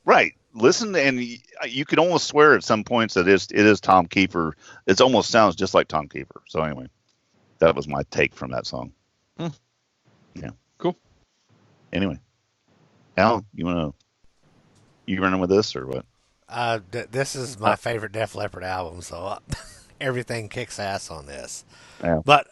Right. Listen, and you could almost swear at some points that it is Tom Kiefer. It almost sounds just like Tom Kiefer. So anyway, that was my take from that song. Yeah. Cool. Anyway, Al, you running with this or what? This is my favorite Def Leppard album, so everything kicks ass on this. Yeah. But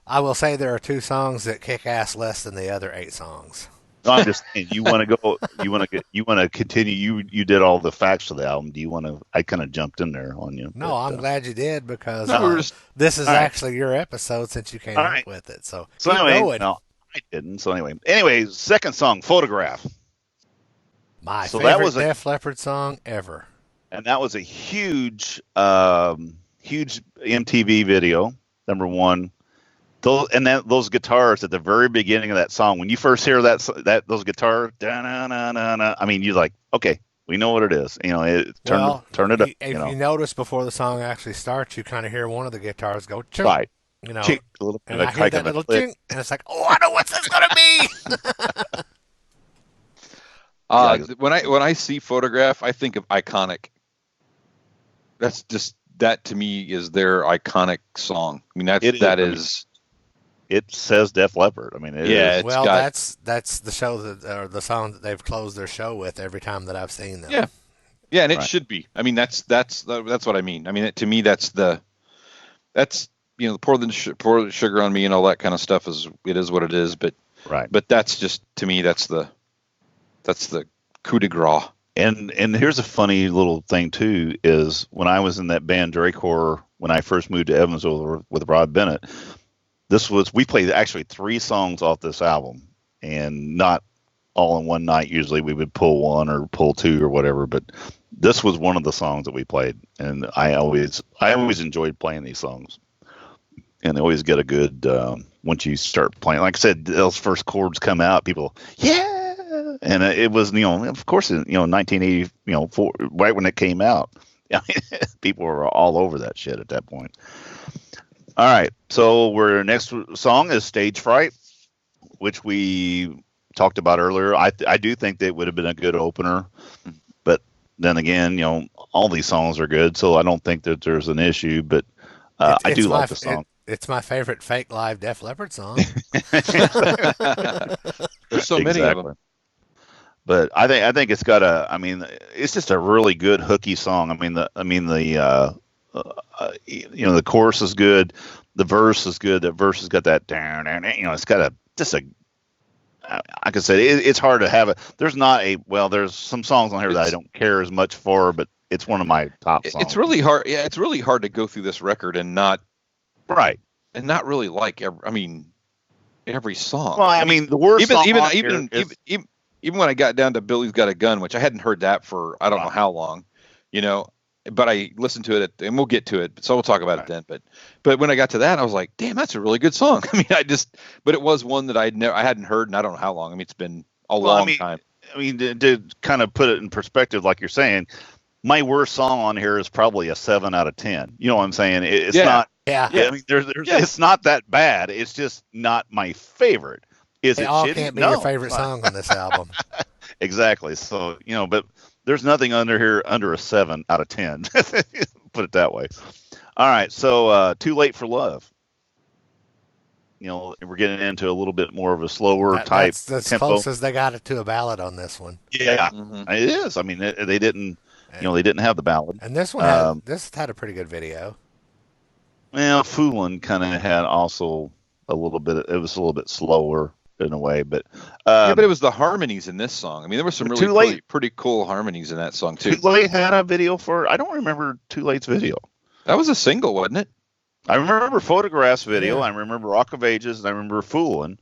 I will say there are 2 songs that kick ass less than the other 8 songs. No, I'm just saying, you want to continue. You did all the facts of the album. Do you want to? I kind of jumped in there on you. No, I'm glad you did because this is actually your episode since you came up with it. So anyway, going. No, I didn't. So anyway, second song, Photograph. My favorite Def Leppard song ever. And that was a huge MTV video. Number one. Those guitars at the very beginning of that song, when you first hear those guitars, I mean, you're like, okay, we know what it is. Turn it up. If you notice before the song actually starts, you kind of hear one of the guitars go, chink, right? Chink, a little and I hear that little chink, and it's like, oh, I know what's this gonna be. When I see Photograph, I think of Iconic. That's just that to me is their iconic song. I mean, that is. It says Def Leppard. I mean, that's the show or the song that they've closed their show with every time that I've seen them. Yeah, and it should be. I mean, that's what I mean. I mean, to me, that's pour the sugar on me and all that kind of stuff is what it is. But but that's just to me that's the coup de grace. And here's a funny little thing too is when I was in that band Dracor when I first moved to Evansville with Rod Bennett. we played actually 3 songs off this album, and not all in one night. Usually we would pull 1 or pull 2 or whatever, but this was one of the songs that we played, and I always enjoyed playing these songs, and they always get a good once you start playing. Like I said, those first chords come out, people, yeah, and it was, of course, 1980, right when it came out, people were all over that shit at that point. All right, so our next song is Stage Fright, which we talked about earlier. I do think that would have been a good opener, but then again, all these songs are good, so I don't think that there's an issue. But I do like the song. It's my favorite fake live Def Leppard song. There's so many of them. But I think it's got it's just a really good hooky song. The chorus is good, the verse is good. The verse has got that down, it's got like I said, it's hard to have it. There's there's some songs on here that I don't care as much for, but it's one of my top songs. It's really hard. Yeah, it's really hard to go through this record and not really like every song. Well, the worst song even when I got down to Billy's Got a Gun, which I hadn't heard that for I don't know how long, but I listened to it and we'll get to it, so we'll talk about it then. But when I got to that, I was like, damn, that's a really good song. But it was one that I hadn't heard in I don't know how long. It's been a long time. To kind of put it in perspective, like you're saying, my worst song on here is probably a 7 out of 10. You know what I'm saying? It's not. Yeah. It's not that bad. It's just not my favorite. Is it all shitty? Can't be your favorite song on this album. Exactly. So, but there's nothing under here under a 7 out of 10. Put it that way. All right. So, Too Late for Love. We're getting into a little bit more of a slower type that's tempo. Close as they got it to a ballad on this one. Yeah, It is. They didn't, they didn't have the ballad. And this one had a pretty good video. Well, Foolin' kind of had also a little bit. It was a little bit slower in a way, but but it was the harmonies in this song. There were some really pretty cool harmonies in that song too. Too Late had a video for. I don't remember Too Late's video. That was a single, wasn't it? I remember Photographs video. Yeah. I remember Rock of Ages, and I remember Foolin'.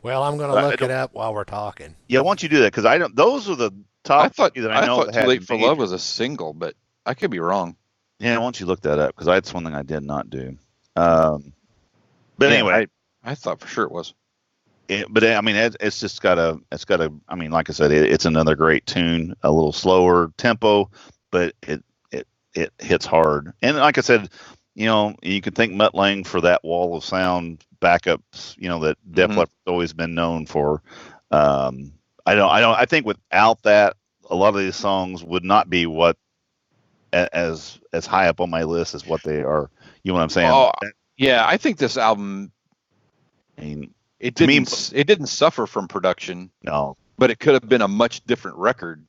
Well, I'm going to look it up while we're talking. Yeah, why don't you do that? Because I don't. Those are the top. I thought Too Late for Love was a single, but I could be wrong. Yeah, why don't you look that up? Because that's one thing I did not do. But anyway, I thought for sure it was. It's just got a. Like I said, it's another great tune. A little slower tempo, but it hits hard. And like I said, you can thank Mutt Lange for that wall of sound backups. That Def Leppard's always been known for. I think without that, a lot of these songs would not be what as high up on my list as what they are. You know what I'm saying? Oh, yeah. I think this album. It didn't suffer from production. No, but it could have been a much different record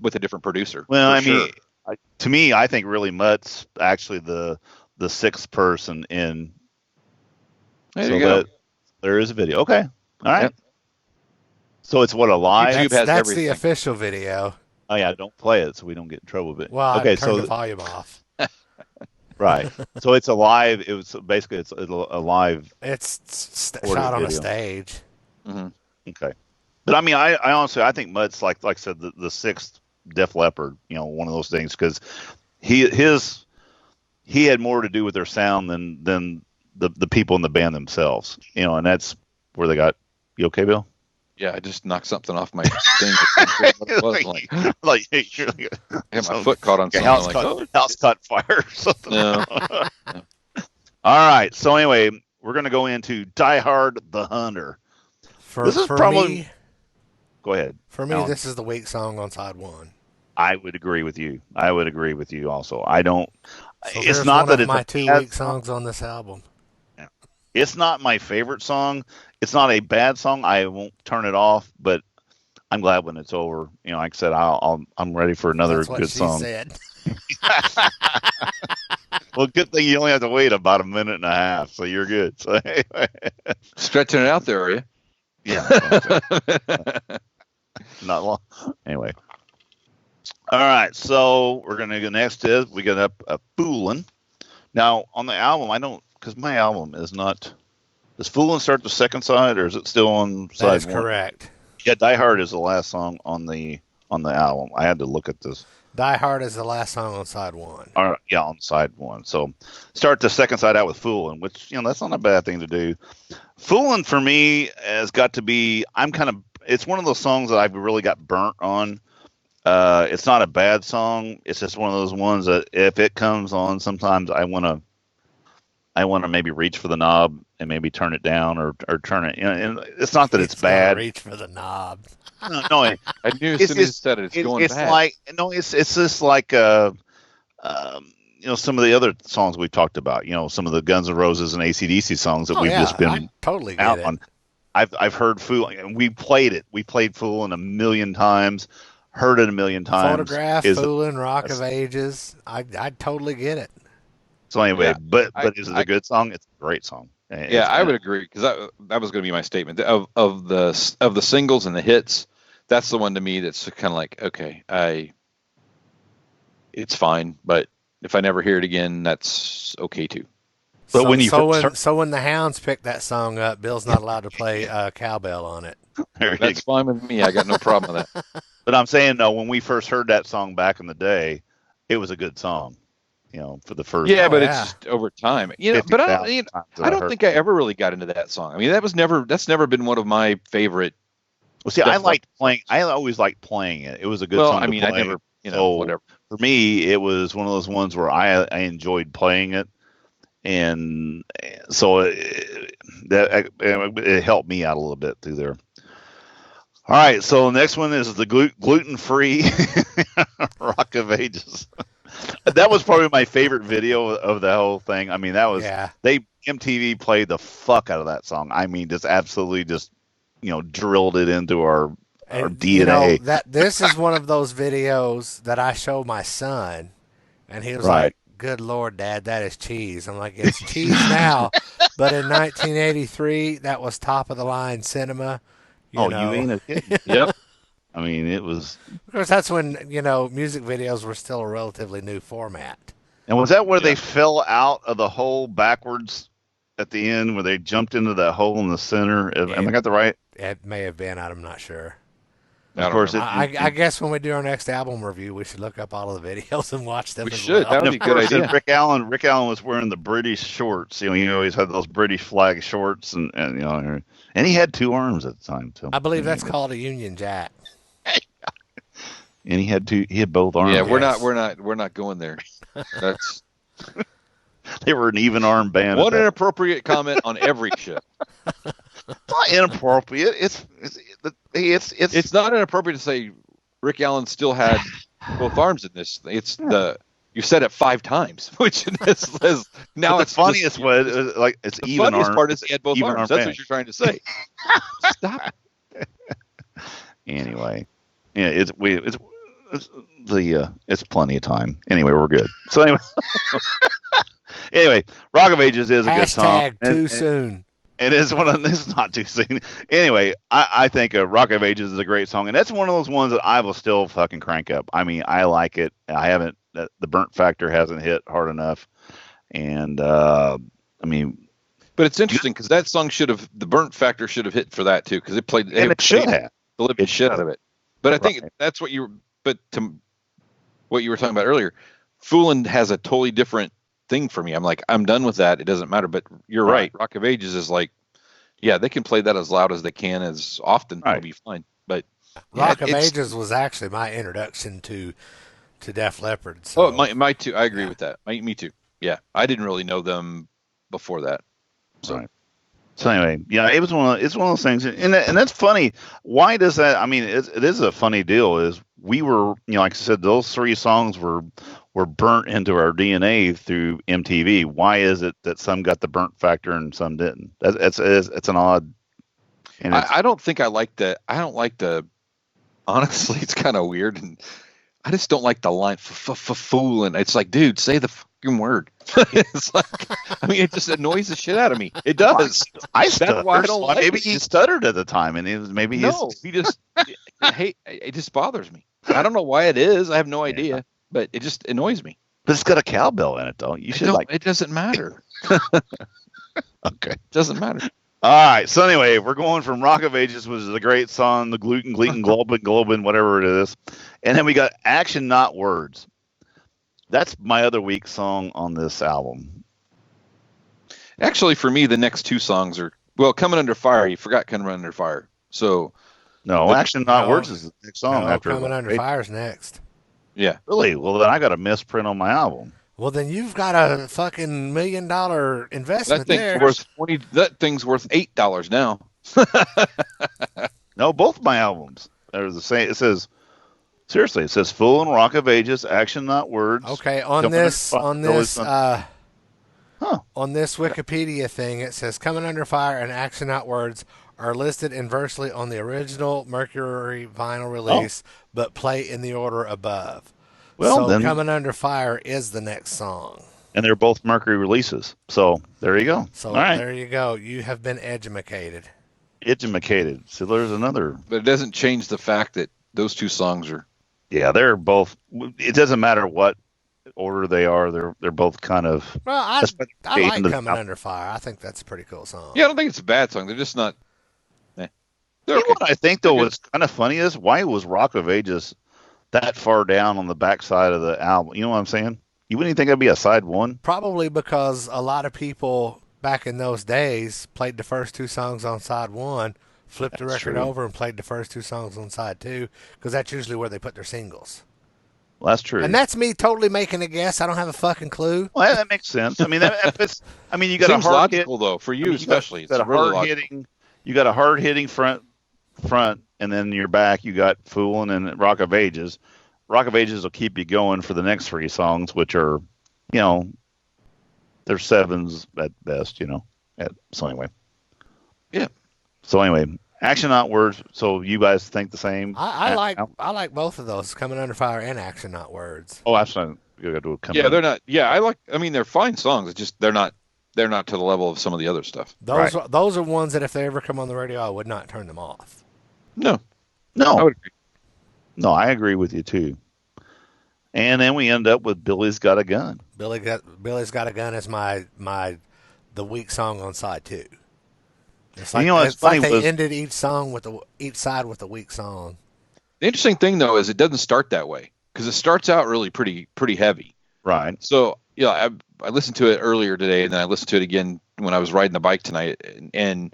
with a different producer. Well, to me, I think really Mutt's actually the sixth person in. There you go. There is a video. Okay, all right. Yep. So it's what a live. YouTube has that's everything. The official video. Oh yeah, don't play it so we don't get in trouble with it. Well, okay, so the volume off. Right. So it's a live. It was basically it's a live. It's shot on a stage. Mm-hmm. Okay. But I honestly I think Mutt's like I said the sixth Def Leppard. One of those things because he had more to do with their sound than the people in the band themselves. And that's where they got. You okay, Bill? Yeah, I just knocked something off my thing. My foot caught on something. House caught fire or something. No. All right. So anyway, we're going to go into Die Hard the Hunter. This is probably. Go ahead. For me, this is the weak song on side one. I would agree with you. Also. I don't. So it's not that it's my two weak songs on this album. It's not my favorite song. It's not a bad song. I won't turn it off, but I'm glad when it's over. Like I said, I'm ready for another good song. Said. Well, good thing you only have to wait about a minute and a half, so you're good. So anyway. Stretching it out there, are you? Yeah. Not long. Anyway. All right, so we're gonna go next. We got a Foolin'. Now on the album, I don't. Because my album is not. Does Foolin' start the second side, or is it still on side one? That is correct. Yeah, Die Hard is the last song on the album. I had to look at this. Die Hard is the last song on side one. Yeah, on side one. So start the second side out with Foolin', which, that's not a bad thing to do. Foolin' for me has got to be, it's one of those songs that I've really got burnt on. It's not a bad song. It's just one of those ones that if it comes on, sometimes I want to maybe reach for the knob and maybe turn it down or turn it. And it's not that it's bad. Reach for the knob. No, I knew as soon as you said it, it's going bad. It's just like some of the other songs we've talked about. Some of the Guns N' Roses and AC/DC songs that we've just been totally out on. I've heard Foolin'. We played it. We played Foolin' a million times. Heard it a million times. Photograph, Foolin', Rock of Ages. I totally get it. So anyway, but is it a good song? It's a great song. I would agree, because that was going to be my statement of the singles and the hits. That's the one to me that's kind of like, okay, it's fine, but if I never hear it again, that's okay too. But when the Hounds picked that song up, Bill's not allowed to play cowbell on it. That's fine with me. I got no problem with that. But I'm saying though, when we first heard that song back in the day, it was a good song. For the first. Yeah, but it's just over time. But I don't think I ever really got into that song. I mean, that's never been one of my favorite. Well, see, I liked playing. I always liked playing it. It was a good song. I mean, play. I never, whatever. For me, it was one of those ones where I enjoyed playing it, and so it helped me out a little bit through there. All right, so the next one is the gluten-free Rock of Ages. That was probably my favorite video of the whole thing. I mean, that was MTV played the fuck out of that song. I mean, just absolutely just drilled it into our DNA. This is one of those videos that I show my son, and he was like, "Good Lord, Dad, that is cheese." I'm like, "It's cheese now," but in 1983, that was top of the line cinema. You ain't a kid. Yep. I mean, it was. Of course, that's when music videos were still a relatively new format. And was that where they fell out of the hole backwards at the end, where they jumped into that hole in the center? Am I got the right? It may have been. I'm not sure. Of course, I guess when we do our next album review, we should look up all of the videos and watch them. We should. Well. That would be a good idea. Rick Allen was wearing the British shorts. He always had those British flag shorts, and he had two arms at the time too. I believe that's called a Union Jack. And he had both arms. Yeah, we're not going there. That's they were an even arm band. What an inappropriate comment on every show. It's not inappropriate. It's not inappropriate to say Rick Allen still had both arms in this. You said it 5 times, which is now the funniest was it's the even arms. The funniest part is he had both arms. That's what you're trying to say. Stop. Anyway, yeah, it's plenty of time. Anyway, we're good. So anyway, Rock of Ages is a good song. Too soon. It is it's not too soon. Anyway, I think Rock of Ages is a great song, and that's one of those ones that I will still fucking crank up. I mean, I like it. I haven't. The burnt factor hasn't hit hard enough, and I mean. But it's interesting because that song the burnt factor should have hit for that too, because it should have. The living shit out of it. But I think that's what what you were talking about earlier. Foolin' has a totally different thing for me. I'm like, I'm done with that. It doesn't matter. But you're right. Rock of Ages is like, yeah, they can play that as loud as they can, as often. It'll be fine. But Rock of Ages was actually my introduction to Def Leppard. So. Oh, my too. I agree with that. Me too. Yeah, I didn't really know them before that. So. Right. So anyway, yeah, it's one of those things, and that's funny. Why does that? I mean, it is a funny deal. Is we were, like I said, those 3 songs were burnt into our DNA through MTV. Why is it that some got the burnt factor and some didn't? It's an odd. And I don't think I like the. I don't like the. Honestly, it's kind of weird, and I just don't like the line "foolin'." It's like, dude, say the fucking word. It's like, I mean, it just annoys the shit out of me. It does. That's why I don't like maybe it. He stuttered at the time, and he just. It just bothers me. I don't know why it is. I have no idea, but it just annoys me. But it's got a cowbell in it, though. You should like. It doesn't matter. Okay. It doesn't matter. All right. So anyway, we're going from Rock of Ages, which is a great song, the gluten, gluten, globin, globin, whatever it is, and then we got Action Not Words. That's my other weak song on this album. Actually, for me, the next two songs are Coming Under Fire. You forgot Coming Under Fire. So no, Action Not Words is the next song after Coming Under Fire's next. Yeah. Really? Well, then I got a misprint on my album. Well, then you've got a fucking $1 million investment there. That thing's worth $8 now. No, both my albums are the same. It says seriously. It says Fool and Rock of Ages, Action Not Words. Okay, on this Wikipedia thing, it says Coming Under Fire and Action Not Words are listed inversely on the original Mercury vinyl release, but play in the order above. Well, so then, Coming Under Fire is the next song. And they're both Mercury releases. So there you go. So there you go. You have been edumacated. Edumacated. So there's another. But it doesn't change the fact that those two songs are. Yeah, they're both. It doesn't matter what order they are. They're both kind of. Well, I like Coming Under Fire. I think that's a pretty cool song. Yeah, I don't think it's a bad song. They're just not. You know what I think though what's kind of funny is why was Rock of Ages that far down on the backside of the album? You know what I'm saying? You wouldn't even think it'd be a side one. Probably because a lot of people back in those days played the first two songs on side one, flipped the record over, and played the first two songs on side two, because that's usually where they put their singles. Well, that's true. And that's me totally making a guess. I don't have a fucking clue. Well, that makes sense. I mean, you got Seems a hard logical though for you, especially. You got a hard hitting. You got a hard hitting front, and then your back you got Foolin' and Rock of Ages. Rock of Ages will keep you going for the next three songs, which are, they're sevens at best, so anyway. Yeah. So anyway, Action Not Words. So you guys think the same? I like both of those, Coming Under Fire and Action Not Words. Oh, absolutely. They're not. Yeah, they're fine songs. It's just they're not to the level of some of the other stuff. Those are ones that if they ever come on the radio, I would not turn them off. No. I would agree. No, I agree with you too. And then we end up with Billy's Got a Gun. Billy's Got a Gun is the weak song on side two. It's like, they ended each side with a weak song. The interesting thing though is it doesn't start that way because it starts out really pretty heavy. Right. So I listened to it earlier today, and then I listened to it again when I was riding the bike tonight, and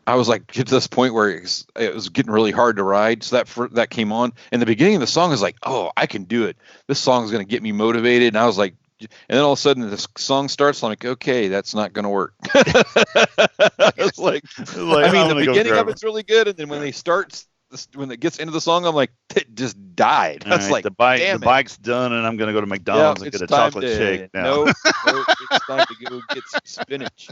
I was like, get to this point where it was getting really hard to ride. So that came on, and the beginning of the song is like, oh, I can do it. This song is going to get me motivated. And I was like, and then all of a sudden this song starts. I'm like, okay, that's not going to work. It's like, I mean, the beginning of it's really good, and then when it gets into the song, I'm like, it just died. That's like, the bike's done, and I'm going to go to McDonald's and get a chocolate shake now. No, it's time to go get some spinach.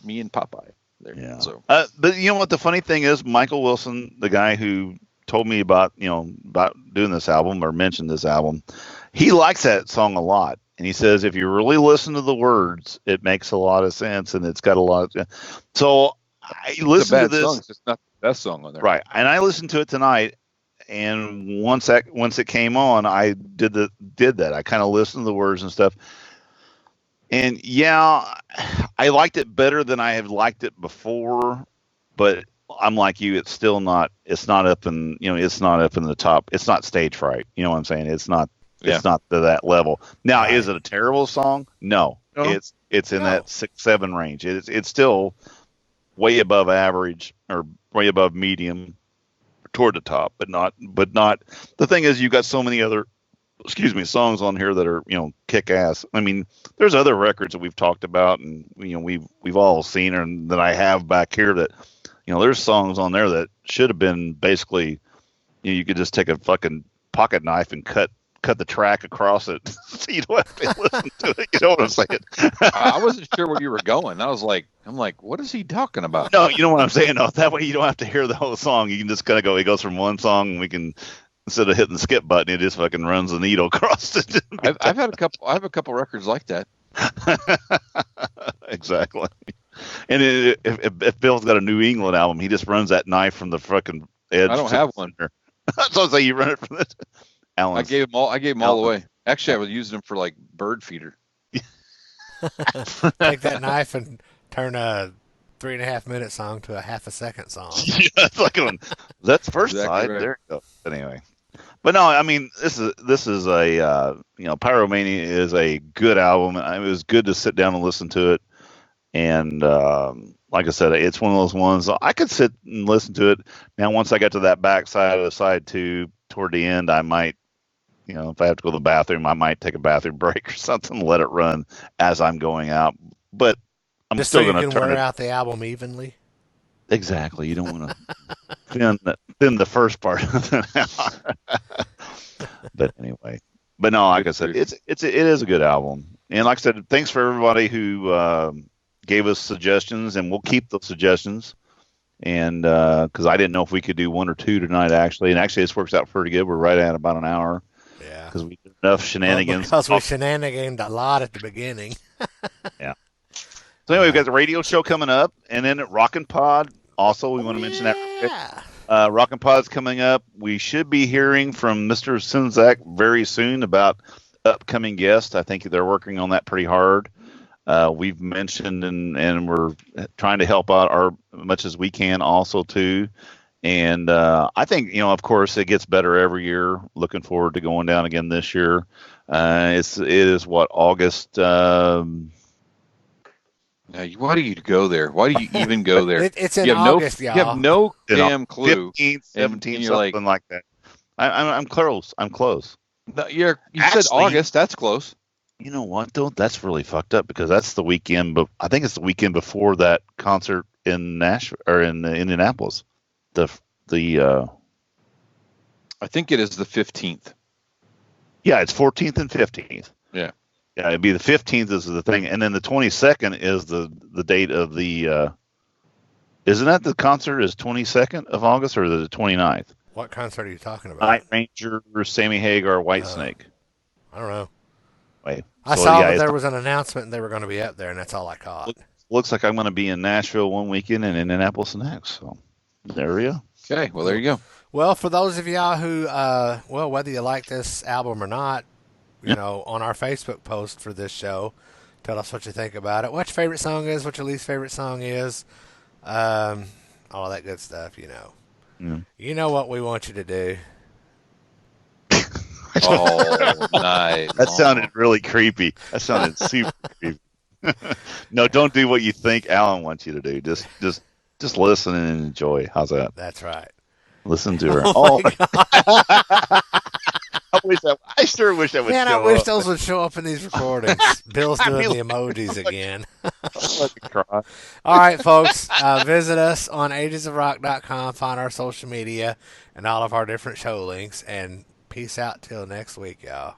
Me and Popeye. There. Yeah. So, but you know what the funny thing is, Michael Wilson, the guy who told me about doing this album or mentioned this album, he likes that song a lot, and he says if you really listen to the words, it makes a lot of sense, and it's got a lot of. So I listened to this. Song. It's not the best song on there, right? And I listened to it tonight, and once it came on, I did that. I kind of listened to the words and stuff. And yeah, I liked it better than I have liked it before, but I'm like you, it's not up in the top. It's not stage fright. You know what I'm saying? It's not to that level. Now, right. Is it a terrible song? No. It's in that 6-7 range. It's still way above average or way above medium toward the top, but not, the thing is you got so many other songs on here that are, kick ass. I mean, there's other records that we've talked about and, we've all seen and that I have back here that, there's songs on there that should have been basically, you could just take a fucking pocket knife and cut the track across it. So you don't have to listen to it. You know what I'm saying? I wasn't sure where you were going. I'm like, what is he talking about? No, you know what I'm saying? No, that way you don't have to hear the whole song. You can just kind of go, it goes from one song and we can, instead of hitting the skip button, it just fucking runs the needle across it. I have a couple records like that. Exactly. And if Bill's got a New England album, he just runs that knife from the fucking edge. I don't have one. So say you run it from this. I gave them all away. Actually, I was using them for like bird feeder. Take that knife and turn a 3.5 minute song to a half a second song. Yeah, it's like that's first Exactly side. right. There you go. But anyway, but no, I mean this is a Pyromania is a good album. It was good to sit down and listen to it. And like I said, it's one of those ones I could sit and listen to it. Now, once I got to that back side of the side two toward the end, I might, if I have to go to the bathroom, I might take a bathroom break or something, let it run as I'm going out. But I'm Just still so you going to can turn wear it. out the album evenly. Exactly. You don't want to thin the first part of it out. But anyway, but no, like I said, it is a good album. And like I said, thanks for everybody who gave us suggestions, and we'll keep those suggestions. And because I didn't know if we could do one or two tonight, actually, and actually this works out pretty good. We're right at about an hour. Yeah. Because we did enough shenanigans. Because we shenaniganed a lot at the beginning. Yeah. So anyway, we've got the radio show coming up, and then at Rockin' Pod. Also, we want to mention that. Rockin' Pod's coming up. We should be hearing from Mr. Sinzak very soon about upcoming guests. I think they're working on that pretty hard. We've mentioned and we're trying to help out as much as we can also too. And I think, of course, it gets better every year. Looking forward to going down again this year. It is August. Why do you go there? Why do you even go there? It's in August, y'all. You have no damn clue. 15th, 17th, and something like that. I'm close. I'm close. No, you said August. That's close. You know what, though? That's really fucked up because that's the weekend. But I think it's the weekend before that concert in Nashville or in Indianapolis. I think it is the 15th. Yeah, it's 14th and 15th. Yeah. Yeah, it'd be the 15th is the thing, and then the 22nd is the date of the. Isn't that the concert is 22nd of August or the 29th? What concert are you talking about? Night Ranger, Sammy Hagar, Whitesnake. I don't know. Wait, I saw that there was an announcement and they were going to be up there, and that's all I caught. Looks like I'm going to be in Nashville one weekend and in Indianapolis the next. So there we go. Okay, well there you go. Well, for those of y'all who, whether you like this album or not, on our Facebook post for this show, tell us what you think about it. What your favorite song is, what your least favorite song is, all that good stuff, You know what we want you to do. Oh, nice. That sounded really creepy. That sounded super creepy. No, don't do what you think Alan wants you to do. Just listen and enjoy. How's that? That's right. Listen to her. Oh my God. I sure wish that would Man, show I wish up. those would show up in these recordings. Bill's doing the emojis again. All right, folks. Visit us on agesofrock.com. Find our social media and all of our different show links. And peace out till next week, y'all.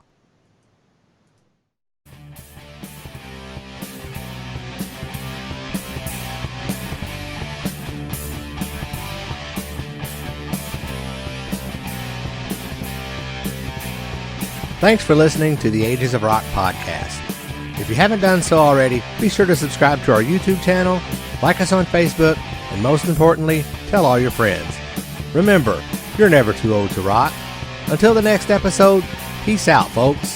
Thanks for listening to the Ages of Rock podcast. If you haven't done so already, be sure to subscribe to our YouTube channel, like us on Facebook, and most importantly, tell all your friends. Remember, you're never too old to rock. Until the next episode, peace out, folks.